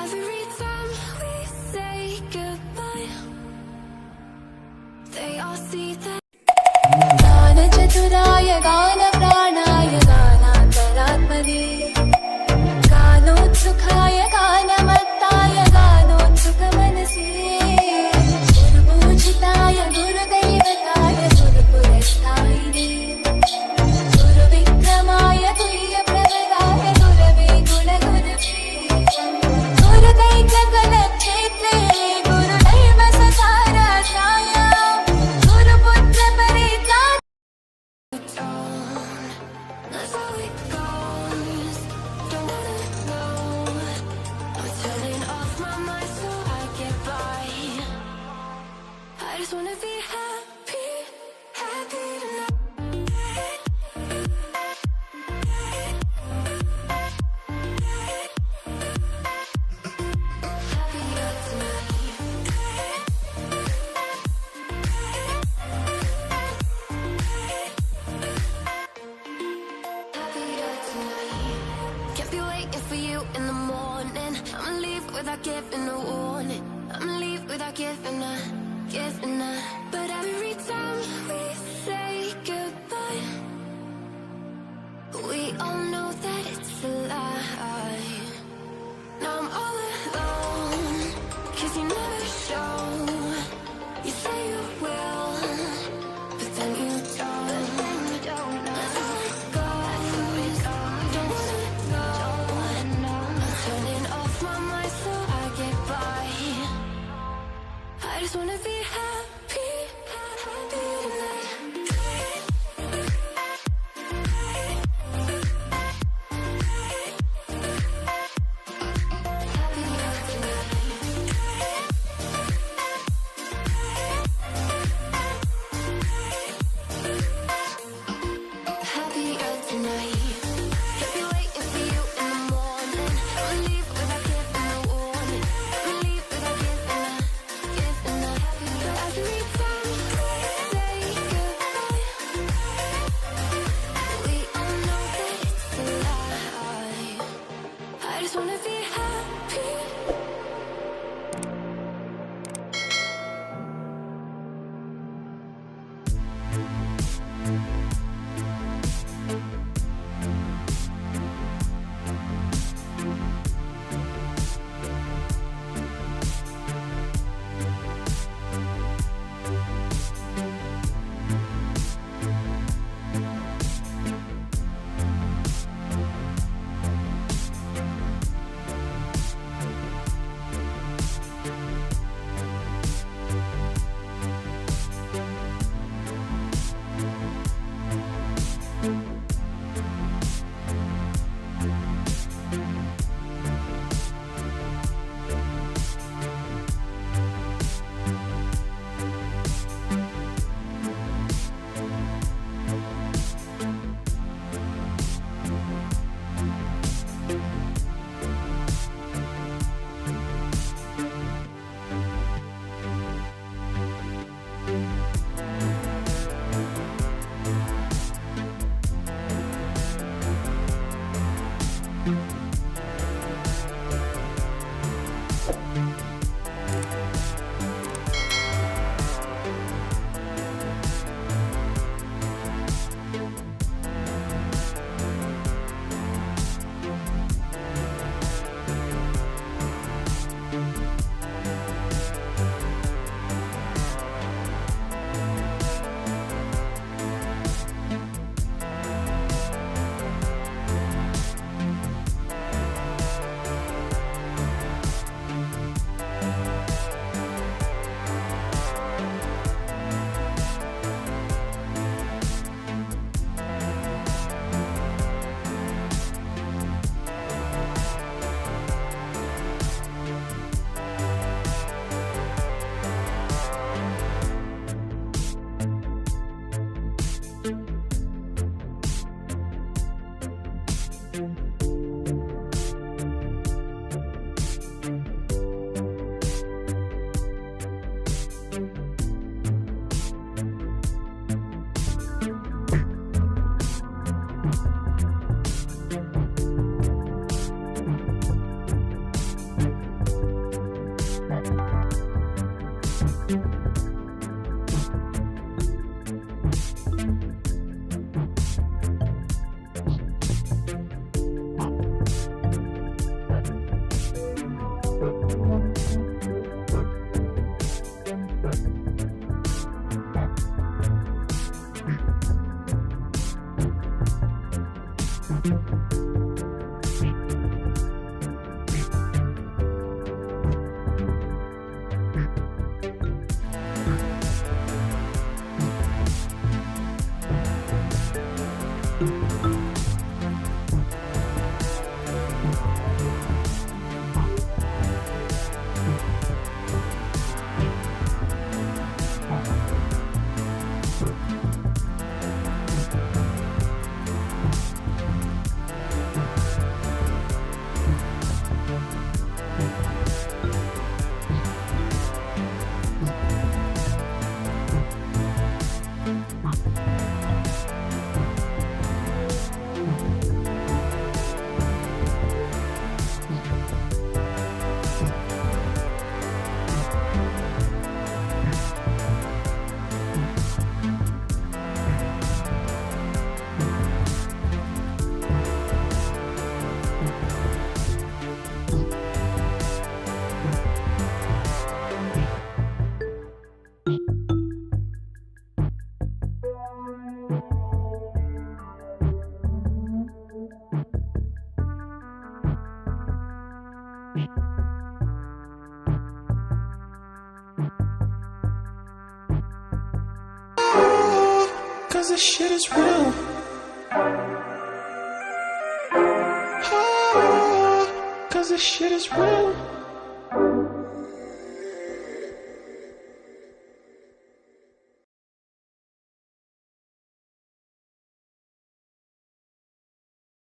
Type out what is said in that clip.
every time we say goodbye, they all see that. गानचतुराय गानप्राणाय गानान्तरात्मने गानोत्सुकाय गानमत्ताय गानोत्सुकमनसे गुरुपूजिताय गुरुदैवताय गुरुपुरस्तायिने गुरुविक्रमाय तुल्यप्रवराय गुरवे गुणगुरवे गुरुदैकगणक्षेत्रे गुरुदैवससाराशाय गुरुपुत्रपरित्रा. That's how it goes. Don't wanna know. I'm turning off my mind so I get by. I just wanna be happy, happy tonight. Happier tonight. Happier tonight. Can't be waiting for you in the morning. I'ma leave without giving a warning. I'ma leave without giving a. But every time we say goodbye, we all know that it's a lie. Now I'm all alone, 'cause you never show. You say you will, but then you don't. That's how it goes. Don't wanna know. I'm turning off my mind so I get by. I just wanna be happy. Cause this shit is real. Oh, cause this shit is real.